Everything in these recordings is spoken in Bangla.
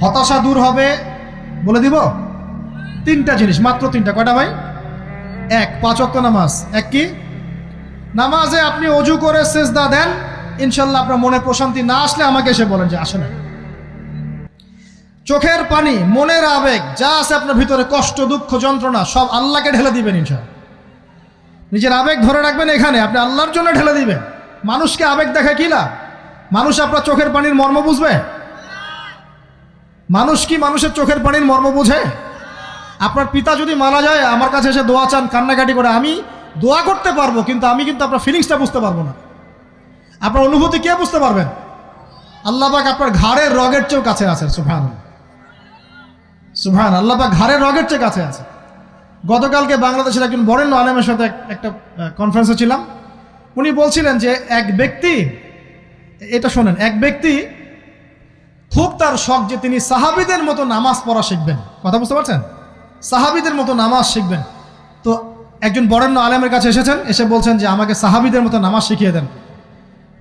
হতাশা দূর হবে, বলে দিব তিনটা জিনিস, মাত্র তিনটা। কয়টা ভাই? এক, 5 ওয়াক্ত নামাজ। এক কি? নামাজে আপনি অজু করে সেজদা দেন, ইনশাল্লাহ আপনার মনে প্রশান্তি না আসলে আমাকে এসে বলেন যে আসে না। চোখের পানি, মনের আবেগ যা আছে আপনার ভিতরে, কষ্ট, দুঃখ, যন্ত্রণা, সব আল্লাহকে ঢেলে দিবেন ইনশাল্লাহ। নিজের আবেগ ধরে রাখবেন এখানে, আপনি আল্লাহর জন্য ঢেলে দিবেন। মানুষকে আবেগ দেখা কি লাভ? মানুষ আপনার চোখের পানির মর্ম বুঝবে? মানুষ কি মানুষের চোখের পানির মর্ম বুঝে? আপনার পিতা যদি মারা যায়, আমার কাছে এসে দোয়া চান কান্নাকাটি করে, আমি দোয়া করতে পারবো, কিন্তু আমি কিন্তু আপনার ফিলিংসটা বুঝতে পারবো না। আপনার অনুভূতি কে বুঝতে পারবেন? আল্লাহ পাক আপনার ঘাড়ের রগের চেয়েও কাছে আছে। সুবহানাল্লাহ, সুবহানাল্লাহ, আল্লাহ পাক ঘাড়ের রগের চেয়ে কাছে আছে। গতকালকে বাংলাদেশের একজন বরেণ্য আলেমের সাথে একটা কনফারেন্সে ছিলাম। উনি বলছিলেন যে এক ব্যক্তি, এটা শোনেন, এক ব্যক্তি খুব তার শখ যে তিনি সাহাবীদের মতো নামাজ পড়া শিখবেন। কথা বুঝতে পারছেন? সাহাবীদের মতো নামাজ শিখবেন। তো একজন বরেণ্য আলেমের কাছে এসেছেন, এসে বলছেন যে আমাকে সাহাবীদের মতো নামাজ শিখিয়ে দেন।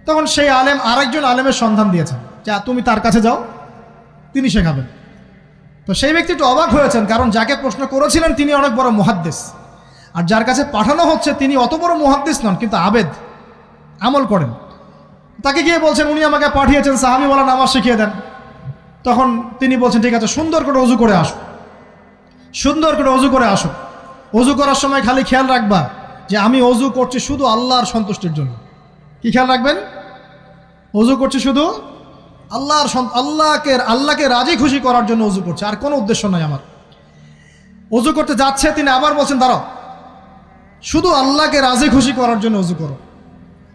তখন সেই আলেম আরেকজন আলেমের সন্ধান দিয়েছেন, যে তুমি তার কাছে যাও, তিনি শেখাবেন। তো সেই ব্যক্তি একটু অবাক হয়েছেন, কারণ যাকে প্রশ্ন করেছিলেন তিনি অনেক বড় মুহাদ্দিস, আর যার কাছে পাঠানো হচ্ছে তিনি অত বড় মুহাদ্দিস নন, কিন্তু আবেদ, আমল করেন। তাকে গিয়ে বলছেন উনি আমাকে পাঠিয়েছেন সাহাবীওয়ালা নামাজ শিখিয়ে দেন। তখন তিনি বলছেন ঠিক আছে, সুন্দর করে অজু করে আসো, সুন্দর করে অজু করে আসো। অজু করার সময় খালি খেয়াল রাখবা যে আমি অজু করছি শুধু আল্লাহর সন্তুষ্টির জন্য। কি খেয়াল রাখবেন? অজু করছি শুধু আল্লাহকে রাজি খুশি করার জন্য অজু করছে, আর কোনো উদ্দেশ্য নাই আমার। অজু করতে যাচ্ছে, তিনি আবার বলছেন দাঁড়াও, শুধু আল্লাহকে রাজি খুশি করার জন্য অজু করো।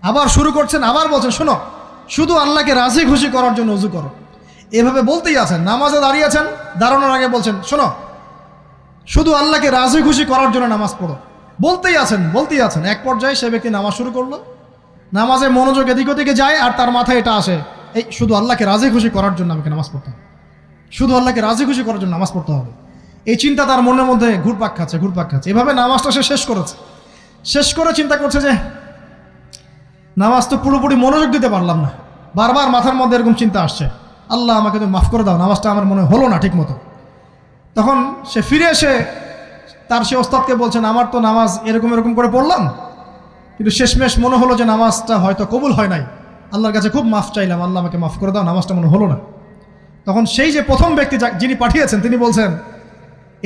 আবার শুরু করছেন, আবার বলছেন শোনো, শুধু আল্লাহকে রাজি খুশি করার জন্য অজু করো। এভাবে বলতেই আছেন, নামাজে দাঁড়িয়েছেন, দাঁড়ানোর আগে বলছেন শোনো, শুধু আল্লাহকে রাজি খুশি করার জন্য নামাজ পড়ো। বলতেই আছেন। এক পর্যায়ে সে ব্যক্তি নামাজ শুরু করলো, নামাজে মনোযোগ এদিক ওদিকে যায়, আর তার মাথায় এটা আসে, এই শুধু আল্লাহকে রাজি খুশি করার জন্য আমাকে নামাজ পড়তে হবে, শুধু আল্লাহকে রাজি খুশি করার জন্য নামাজ পড়তে হবে। এই চিন্তা তার মনের মধ্যে ঘুরপাক খাচ্ছে। এভাবে নামাজটা সে শেষ করেছে। শেষ করে চিন্তা করছে যে নামাজ তো পুরোপুরি মনোযোগ দিতে পারলাম না, বারবার মাথার মধ্যে এরকম চিন্তা আসছে, আল্লাহ আমাকে তুমি মাফ করে দাও, নামাজটা আমার মনে হলো না ঠিক মতো। তখন সে ফিরে এসে তার সে ওস্তাদকে বলছেন আমার তো নামাজ এরকম করে পড়লাম, কিন্তু শেষমেশ মনে হলো যে নামাজটা হয়তো কবুল হয় নাই, আল্লাহর কাছে খুব মাফ চাইলাম, আল্লাহ আমাকে মাফ করে দাও, নামাজটা মনে হলো না। তখন সেই যে প্রথম ব্যক্তি যিনি পাঠিয়েছেন তিনি বলছেন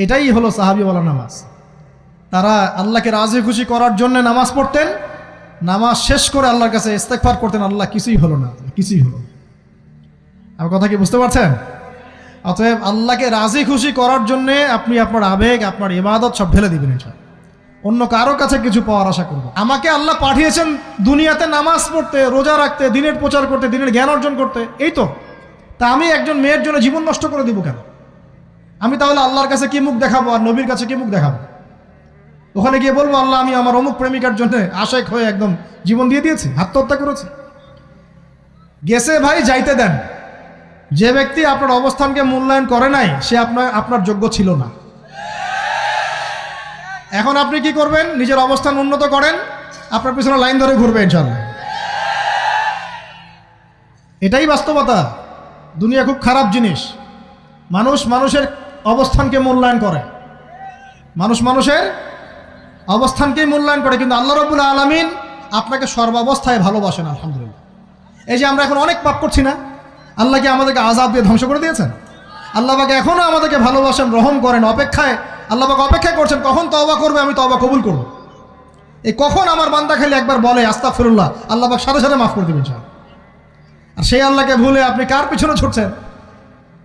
এটাই হলো সাহাবীওয়ালা নামাজ। তারা আল্লাহকে রাজি খুশি করার জন্য নামাজ পড়তেন, নামাজ শেষ করে আল্লাহর কাছে ইস্তেগফার করতেন, আল্লাহ কিছুই হলো না, কিছুই হলো না। আমার কথা কি বুঝতে পারছেন? অতএব আল্লাহকে রাজি খুশি করার জন্যে আপনি আপনার আবেগ, আপনার ইবাদত সব ঢেলে দিবেন ইনশাআল্লাহ। অন্য কারো কাছে কিছু পাওয়ার আশা করব। আমাকে আল্লাহ পাঠিয়েছেন দুনিয়াতে নামাজ পড়তে, রোজা রাখতে, দিনের প্রচার করতে, দিনের জ্ঞান অর্জন করতে, এই তো। তা আমি একজন মেয়ের জন্য জীবন নষ্ট করে দিব কেন? আমি তাহলে আল্লাহর কাছে কি মুখ দেখাবো, আর নবীর কাছে কি মুখ দেখাবো? ওখানে গিয়ে বলবো আল্লাহ আমি আমার অমুক প্রেমিকার জন্য আশেক হয়ে একদম জীবন দিয়ে দিয়েছি, আত্মহত্যা করেছি। গেছে ভাই, যাইতে দেন। যে ব্যক্তি আপনার অবস্থানকে মূল্যায়ন করে নাই সে আপনার যোগ্য ছিল না। এখন আপনি কি করবেন? নিজের অবস্থান উন্নত করেন, আপনার পিছনে লাইন ধরে ঘুরবে ইনশাআল্লাহ। এটাই বাস্তবতা। দুনিয়া খুব খারাপ জিনিস। মানুষের অবস্থানকে মূল্যায়ন করে, মানুষের অবস্থানকেই মূল্যায়ন করে, কিন্তু আল্লাহ রাব্বুল আলামিন আপনাকে সর্বাবস্থায় ভালোবাসেন। আলহামদুলিল্লাহ। এই যে আমরা এখন অনেক পাপ করছি না, আল্লাহ কি আমাদেরকে আযাব দিয়ে ধ্বংস করে দিয়েছেন? আল্লাহ পাক এখনো আমাদেরকে ভালোবাসেন, রহম করেন, আল্লাহ পাক অপেক্ষা করছেন কখন তওবা করবে, আমি তওবা কবুল করব। এই কখন আমার বান্দা খালি একবার বলে আস্তাগফিরুল্লাহ, আল্লাহ পাক সাথে সাথে মাফ করে দিবেন ইনশাআল্লাহ। আর সেই আল্লাহকে ভুলে আপনি কার পিছনে ছুটছেন?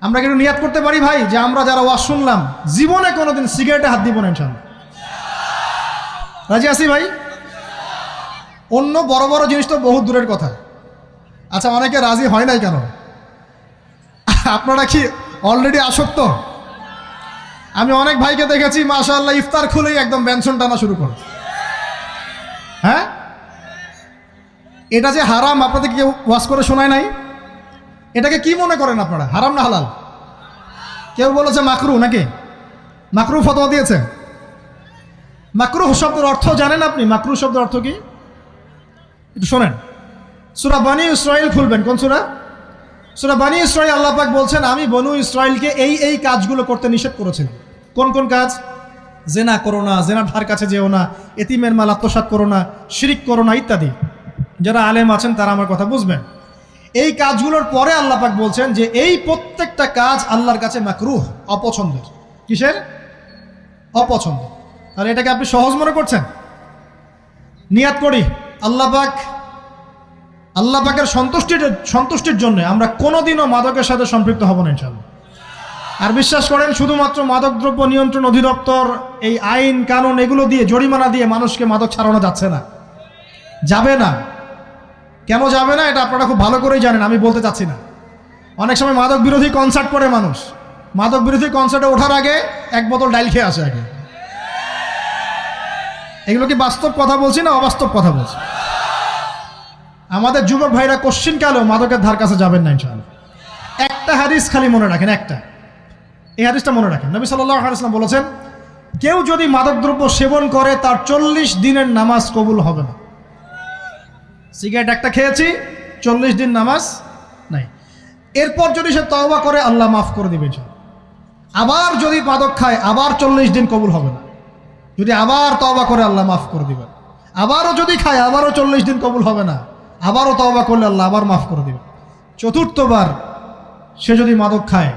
আমরা কিন্তু নিয়াত করতে পারি ভাই যে আমরা যারা ওয়াজ শুনলাম জীবনে কোনোদিন সিগারেটে হাত দিব না ইনশাআল্লাহ। রাজি আছি ভাই? অন্য বড় বড় জিনিস তো বহুত দূরের কথা। আচ্ছা, অনেকে রাজি হয় নাই কেন? আপনারা কি অলরেডি আসক্ত? আমি অনেক ভাইকে দেখেছি মাশাআল্লাহ ইফতার খুলেই একদম বেনসন টানা শুরু করে। হ্যাঁ, এটা যে হারাম আপনাদের কেউ ওয়াজ করে শোনায় নাই? এটাকে কি মনে করেন আপনারা, হারাম না হালাল? কেউ বলেছে মাকরু, নাকি মাকরু ফতোয়া দিয়েছে? মাকরুহ শব্দের অর্থ জানেন আপনি? মাকরুহ শব্দের অর্থ কি একটু শোনেন। সূরা বনী ইসরাঈল খুলবেন। কোন সূরা? সূরা বনী ইসরাঈল আল্লাহ পাক বলছেন, আমি বনু ইসরাঈলকে এই কাজগুলো করতে নিষেধ করেছিলাম। কোন কোন কাজ? জেনা করো না, জেনার ধার কাছে যেও না, এতিমের মাল আত্মসাৎ করো না, শিরিক করো না ইত্যাদি। যারা আলেম আছেন তারা আমার কথা বুঝবেন। এই কাজগুলোর পরে আল্লাহ পাক বলছেন যে এই প্রত্যেকটা কাজ আল্লাহর কাছে মাকরুহ, অপছন্দের। কিসের? অপছন্দ। আর এটাকে আপনি সহজ মনে করছেন? নিয়াত করি আল্লাহ পাকের সন্তুষ্টির জন্য আমরা কোনোদিনও মাদকের সাথে সম্পৃক্ত হব না ইনশাআল্লাহ। আর বিশ্বাস করেন, শুধুমাত্র মাদকদ্রব্য নিয়ন্ত্রণ অধিদপ্তর এই আইন কানুন এগুলো দিয়ে, জরিমানা দিয়ে মানুষকে মাদক ছাড়ানো যাচ্ছে না, যাবে না। কেন যাবে না এটা আপনারা খুব ভালো করেই জানেন, আমি বলতে চাচ্ছি না। অনেক সময় মাদক বিরোধী কনসার্ট করে মানুষ, মাদক বিরোধী কনসার্টে ওঠার আগে এক বোতল ডাইল খেয়ে আসে আগে। এগুলো কি বাস্তব কথা বলছি না অবাস্তব কথা বলছি? আমাদের যুবক ভাইরা কোশ্চিন কালেও মাদকের ধার কাছে যাবেন না ইনশাআল্লাহ। একটা হাদিস খালি মনে রাখেন, একটা, এই হাদিসটা মনে রাখেন। নবী সাল্লাল্লাহু আলাইহি ওয়াসাল্লাম বলেছেন, কেউ যদি মাদকদ্রব্য সেবন করে তার 40 দিনের নামাজ কবুল হবে না। সিগারেট একটা খেয়েছি, 40 দিন নামাজ নাই। এরপর যদি সে তওবা করে আল্লাহ মাফ করে দিবে। আবার যদি মাদক খায় আবার 40 দিন কবুল হবে না। যদি আবার তওবা করে আল্লাহ মাফ করে দিবেন। আবারও যদি খায় আবারও 40 দিন কবুল হবে না। আবারও তওবা করলে আল্লাহ আবার মাফ করে দিবেন। চতুর্থবার সে যদি মাদক খায়,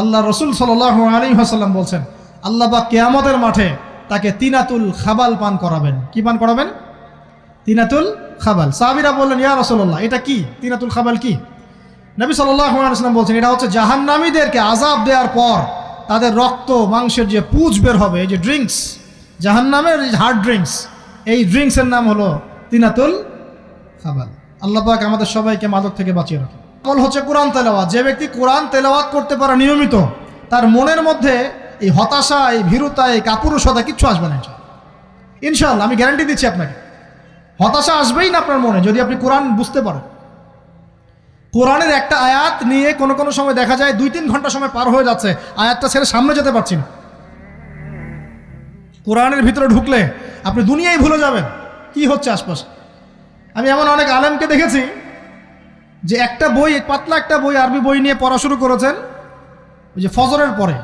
আল্লাহ রসুল সাল্লাল্লাহু আলাইহি ওয়াসাল্লাম বলছেন, আল্লাহ পাক কিয়ামতের মাঠে তাকে তিনাতুল খাবাল পান করাবেন। কি পান করাবেন? তিনাতুল খাবাল। সাহাবীরা বললেন, ইয়া রাসূলুল্লাহ, এটা কি তিনাতুল খাবাল? কি? নবী সাল্লাল্লাহু আলাইহি ওয়াসাল্লাম বলছেন, এটা হচ্ছে জাহান্নামীদেরকে আযাব দেওয়ার পর তাদের রক্ত মাংসের যে পুঁজ বের হবে, এই যে ড্রিঙ্কস, জাহান্নামের হার্ড ড্রিঙ্কস, এই ড্রিঙ্কসের নাম হলো তিনাতুল খাবাল। আল্লাহ পাক আমাদের সবাইকে মাদক থেকে বাঁচিয়ে রাখে। আমল হচ্ছে কোরআন তেলাওয়াত। যে ব্যক্তি কোরআন তেলাওয়াত করতে পারে নিয়মিত, তার মনের মধ্যে এই হতাশা, এই ভীরুতা, এই কাপুরুষতা কিচ্ছু আসবে না ইনশাআল্লাহ। আমি গ্যারান্টি দিচ্ছি আপনাকে, হতাশা আসবেই না আপনার মনে যদি আপনি কোরআন বুঝতে পারেন। কোরআনের একটা আয়াত নিয়ে কোনো সময় দেখা যায় 2-3 ঘন্টা সময় পার হয়ে যাচ্ছে, আয়াতটা ছেড়ে সামনে যেতে পারছি না। কোরআনের ভিতরে ঢুকলে আপনি দুনিয়ায় ভুলে যাবেন কি হচ্ছে আশপাশে। আমি এমন অনেক আলেমকে দেখেছি যে একটা বই, পাতলা একটা বই, আরবি বই নিয়ে পড়া শুরু করেছেন, ওই যে ফজরের পরে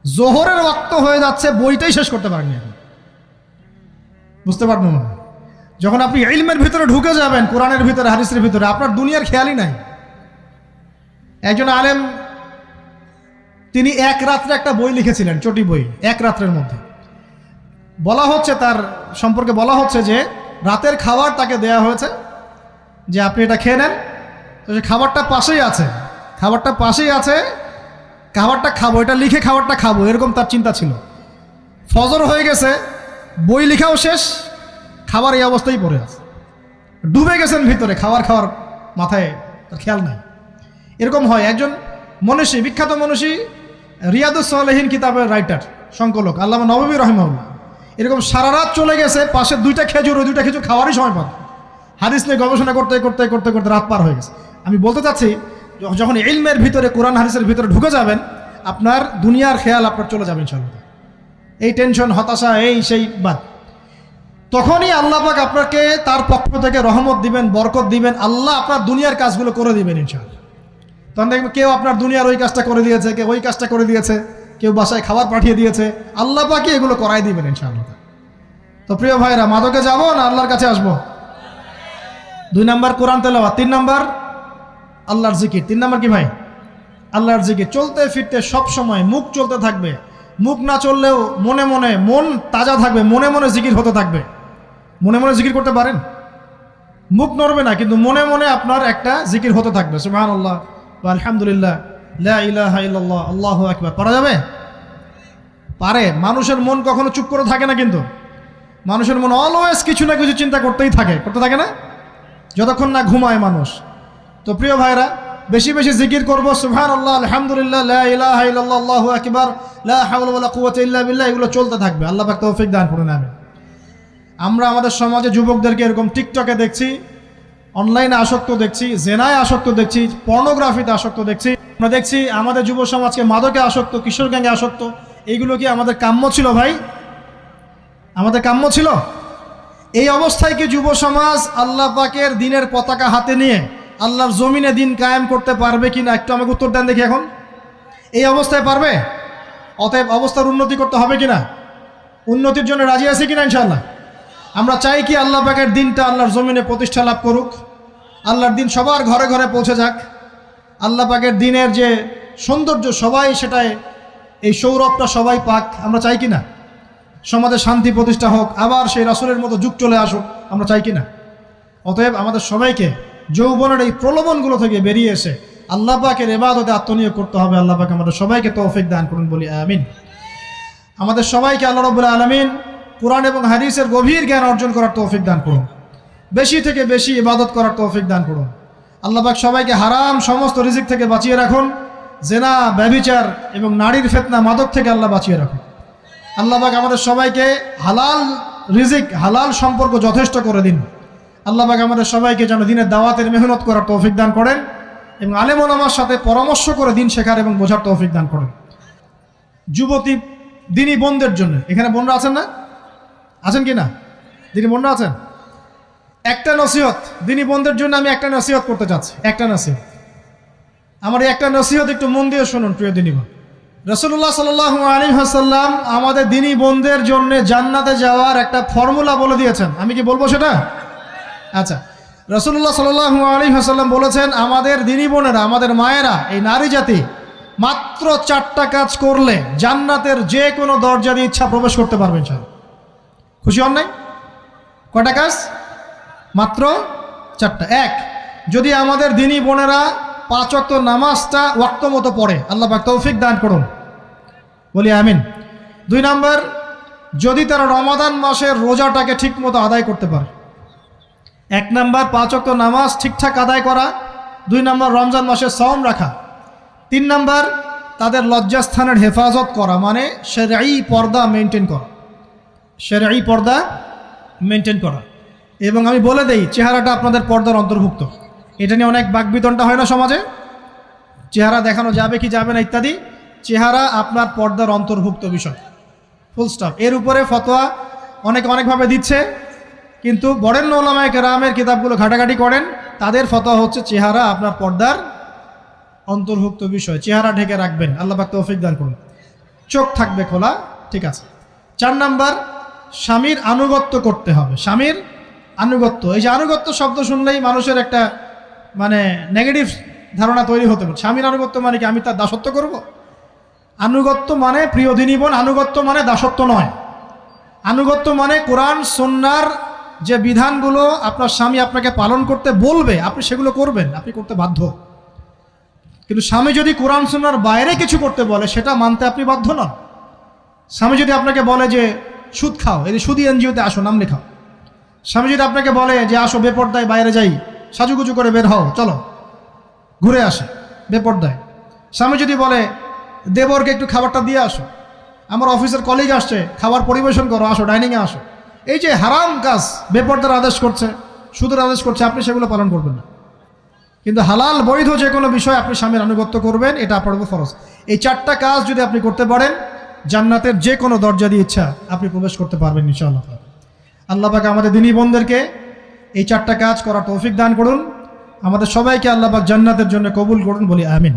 জোহরের ওয়াক্ত হয়ে যাচ্ছে, বইটাই শেষ করতে পারেননি এখন। বুঝতে পারবেন না? যখন আপনি ইলমের ভিতরে ঢুকে যাবেন, কোরআনের ভিতরে, হাদিসের ভিতরে, আপনার দুনিয়ার খেয়ালই নাই। একজন আলেম, তিনি এক রাত্রে একটা বই লিখেছিলেন, চটি বই, এক রাত্রের মধ্যে। বলা হচ্ছে, তার সম্পর্কে বলা হচ্ছে যে রাতের খাবার তাকে দেয়া হয়েছে, যে আপনি এটা খেয়ে নেন। তো সে খাবারটা পাশেই আছে, খাবারটা খাবো, এটা লিখে খাবারটা খাবো, এরকম তার চিন্তা ছিল। ফজর হয়ে গেছে, বই লেখাও শেষ, খাবার এই অবস্থায় পড়ে আছে, ডুবে গেছেন ভিতরে, খাওয়ার মাথায় তার খেয়াল নাই। এরকম হয়। একজন মনীষী, বিখ্যাত মনীষী, রিয়াদুস সালেহীন কিতাবের রাইটার, সংকলক আল্লামা নববী রাহিমাহুল্লাহ, এরকম সারা রাত চলে গেছে, পাশে 2টা খেজুর, ওই 2টা খেজুর খাওয়ারই সময় পান। হাদিস নিয়ে গবেষণা করতে রাত পার হয়ে গেছে। আমি বলতে চাচ্ছি, যখন ইলমের ভিতরে, কোরআন হাদিসের ভিতরে ঢুকে যাবেন, আপনার দুনিয়ার খেয়াল আপনার চলে যাবে ইনশাআল্লাহ। এই টেনশন, হতাশা, এই সেই বাদ। তখনই আল্লাহ পাক আপনাকে তার পক্ষ থেকে রহমত দিবেন, বরকত দিবেন, আল্লাহ আপনার দুনিয়ার কাজগুলো করে দিবেন ইনশাআল্লাহ। তখন দেখবেন কেউ আপনার দুনিয়ার ওই কাজটা করে দিয়েছে, কেউ ওই কাজটা করে দিয়েছে, কেউ বাসায় খাবার পাঠিয়ে দিয়েছে, আল্লাহ পাকই এগুলো করাই দিবেন ইনশাআল্লাহ। তো প্রিয় ভাইরা, মাদকে যাবো না আল্লাহর কাছে আসবো? 2 নাম্বার কোরআন তেলাওয়াত, 3 নাম্বার আল্লাহর জিকির। 3 নাম্বার কি ভাই? আল্লাহর জিকির। চলতে ফিরতে সব সময় মুখ চলতে থাকবে, মুখ না চললেও মনে মনে মন তাজা থাকবে, মনে মনে জিকির হতে থাকবে। মনে মনে জিকির করতে পারেন? মুখ নড়বে না, কিন্তু মনে মনে আপনার একটা জিকির হতে থাকবে। সুবহানাল্লাহ ওয়া আলহামদুলিল্লাহ, লা ইলাহা ইল্লাল্লাহ, আল্লাহু আকবার। পারা যাবে? পারে। মানুষের মন কখনো চুপ করে থাকে না, কিন্তু মানুষের মন অলওয়েজ কিছু না কিছু চিন্তা করতে থাকে না, যতক্ষণ না ঘুমায় মানুষ। তো প্রিয় ভাইরা, বেশি বেশি জিকির করব, সুবহানাল্লাহ, আলহামদুলিল্লাহ, লা ইলাহা ইল্লাল্লাহ, আল্লাহু আকবার, লা হাওলা ওয়ালা কুওয়াতা ইল্লা বিল্লাহ, এগুলো চলতে থাকবে। আল্লাহ পাক তৌফিক দান করুন, আমিন। আমরা আমাদের সমাজে যুবকদেরকে এরকম টিকটকে দেখছি, অনলাইনে আসক্ত দেখছি, জেনায় আসক্ত দেখছি, পর্নোগ্রাফিতে আসক্ত দেখছি। আমরা দেখছি আমাদের যুব সমাজকে মাদকে আসক্ত, কিশোর গ্যাংয়ে আসক্ত। এইগুলো কি আমাদের কাম্য ছিল ভাই? আমাদের কাম্য ছিল? এই অবস্থায় কি যুব সমাজ আল্লাহ পাকের দ্বীনের পতাকা হাতে নিয়ে আল্লাহর জমিনে দিন কায়েম করতে পারবে কিনা একটু আমাকে উত্তর দেন দেখি। এখন এই অবস্থায় পারবে? অতএব অবস্থার উন্নতি করতে হবে কিনা? উন্নতির জন্য রাজি আছে কিনা ইনশাআল্লাহ? আমরা চাই কি আল্লাহ পাকের দিনটা আল্লাহর জমিনে প্রতিষ্ঠা লাভ করুক, আল্লাহর দিন সবার ঘরে ঘরে পৌঁছে যাক, আল্লাহ পাকের দিনের যে সৌন্দর্য সবাই সেটাই, এই সৌরভটা সবাই পাক। আমরা চাই কিনা? সমাজে শান্তি প্রতিষ্ঠা হোক, আবার সেই রাসূলের মতো যুগ চলে আসুক, আমরা চাই কিনা? অতএব আমাদের সবাইকে যৌবনের এই প্রলোভনগুলো থেকে বেরিয়ে এসে আল্লাহ পাকের ইবাদতে আত্মনিয়োগ করতে হবে। আল্লাহ পাক আমাদের সবাইকে তৌফিক দান করুন, বলি আমিন। আমাদের সবাইকে আল্লাহ রাব্বুল আলামিন কুরআন এবং হাদিসের গভীর জ্ঞান অর্জন করার তৌফিক দান করুন, বেশি থেকে বেশি ইবাদত করার তৌফিক দান করুন। আল্লাহ পাক সবাইকে হারাম সমস্ত রিজিক থেকে বাঁচিয়ে রাখুন, জেনা, ব্যভিচার এবং নারীর ফিতনা, মাদক থেকে আল্লাহ বাঁচিয়ে রাখুন। আল্লাহ পাক আমাদের সবাইকে হালাল রিজিক, হালাল সম্পর্ক যথেষ্ট করে দিন। আল্লাহ পাক আমাদের সবাইকে যেন দিনের দাওয়াতের মেহনত করার তৌফিক দান করেন এবং আলেম ওলামার সাথে পরামর্শ করে দিন শেখার এবং বোঝার তৌফিক দান করেন। যুবতী দিনী বোনদের জন্য, এখানে বোনরা আছেন না? আছেন কি না? দিনী বোনরা আছেন? একটা নসিহত দিনী বোনদের জন্য আমি একটা নসিহত করতে চাচ্ছি, একটা নসিহত। আমার এই একটা নসিহত একটু মন দিয়ে শুনুন প্রিয় দিনী বোন। রাসূলুল্লাহ সাল্লাল্লাহু আলাইহি ওয়াসাল্লাম আমাদের দিনী বোনদের জন্য জান্নাতে যাওয়ার একটা ফর্মুলা বলে দিয়েছেন। আমি কি বলবো সেটা? আচ্ছা, রাসূলুল্লাহ সাল্লাল্লাহু আলাইহি ওয়াসাল্লাম বলেছেন আমাদের দিনী বোনেরা, আমাদের মায়েরা, এই নারী জাতি মাত্র 4টা কাজ করলে জান্নাতের যে কোনো দরজা দিয়ে ইচ্ছা প্রবেশ করতে পারবেন। খুশি হন নাই? কয়টা কাজ? মাত্র 4টা। এক, যদি আমাদের দিনী বোনেরা 5 ওয়াক্ত নামাজটা ওয়াক্ত মতো পড়ে, আল্লাহ পাক তৌফিক দান করুন, বলি আমিন। 2 নাম্বার, যদি তারা রমাদান মাসের রোজাটাকে ঠিক মতো আদায় করতে পারে। 1 নাম্বার 5 ওয়াক্ত নামাজ ঠিকঠাক আদায় করা, 2 নাম্বার রমজান মাসের সওম রাখা, 3 নাম্বার তাদের লজ্জাস্থানের হেফাজত করা, মানে শরঈ পর্দা মেনটেন করা, শরঈ পর্দা মেনটেন করা। এবং আমি বলে দেই, চেহারাটা আপনাদের পর্দার অন্তর্ভুক্ত। এটা নিয়ে অনেক বাকবিতণ্ডা হয় না সমাজে, চেহারা দেখানো যাবে কি যাবে না ইত্যাদি। চেহারা আপনার পর্দার অন্তর্ভুক্ত বিষয়, ফুল স্টপ। এর উপরে ফতোয়া অনেকভাবে দিচ্ছে, কিন্তু বরেণ্য উলামায়ে কেরামের কিতাবগুলো ঘাটাঘাটি করেন, তাদের ফতোয়া হচ্ছে চেহারা আপনার পর্দার অন্তর্ভুক্ত বিষয়, চেহারা ঢেকে রাখবেন। আল্লাহ পাক তৌফিক দান করুন। চোখ থাকবে খোলা, ঠিক আছে। 4 নাম্বার, স্বামীর আনুগত্য করতে হবে। স্বামীর আনুগত্য, এই যে আনুগত্য শব্দ শুনলেই মানুষের একটা মানে নেগেটিভ ধারণা তৈরি হতে পারে। স্বামীর আনুগত্য মানে কি আমি তার দাসত্ব করব? আনুগত্য মানে, প্রিয় দিনী বোন, আনুগত্য মানে দাসত্ব নয়। আনুগত্য মানে কোরআন সুন্নাহর যে বিধানগুলো আপনার স্বামী আপনাকে পালন করতে বলবে, আপনি সেগুলো করবেন, আপনি করতে বাধ্য। কিন্তু স্বামী যদি কোরআন সুন্নাহর বাইরে কিছু করতে বলে, সেটা মানতে আপনি বাধ্য নন। স্বামী যদি আপনাকে বলে যে সুদ খাও, এই সুদী এনজিওতে আসো, নাম লেখাও। স্বামী যদি আপনাকে বলে যে আসো বেপর্দায় বাইরে যাই, সাজুগুজু করে বের হও, চলো ঘুরে আসে বেপর্দায়। স্বামী যদি বলে দেবরকে একটু খাবারটা দিয়ে আসো, আমার অফিসের কলিগ আসছে, খাবার পরিবেশন করো, আসো ডাইনিংয়ে আসো। এই যে হারাম কাজ, বেপর্দার আদেশ করছে, সুদের আদেশ করছে, আপনি সেগুলো পালন করবেন না। কিন্তু হালাল বৈধ যে কোনো বিষয় আপনি স্বামীর আনুগত্য করবেন, এটা আপনার উপর ফরজ। এই 4টা কাজ যদি আপনি করতে পারেন, জান্নাতের যে কোনো দরজা দিয়ে ইচ্ছা আপনি প্রবেশ করতে পারবেন ইনশাআল্লাহ। আল্লাহ পাক আমাদের দিনী বোনদেরকে এই 4টা কাজ করার তৌফিক দান করুন। আমাদের সবাইকে আল্লাহ পাক জান্নাতের জন্য কবুল করুন, বলি আমিন।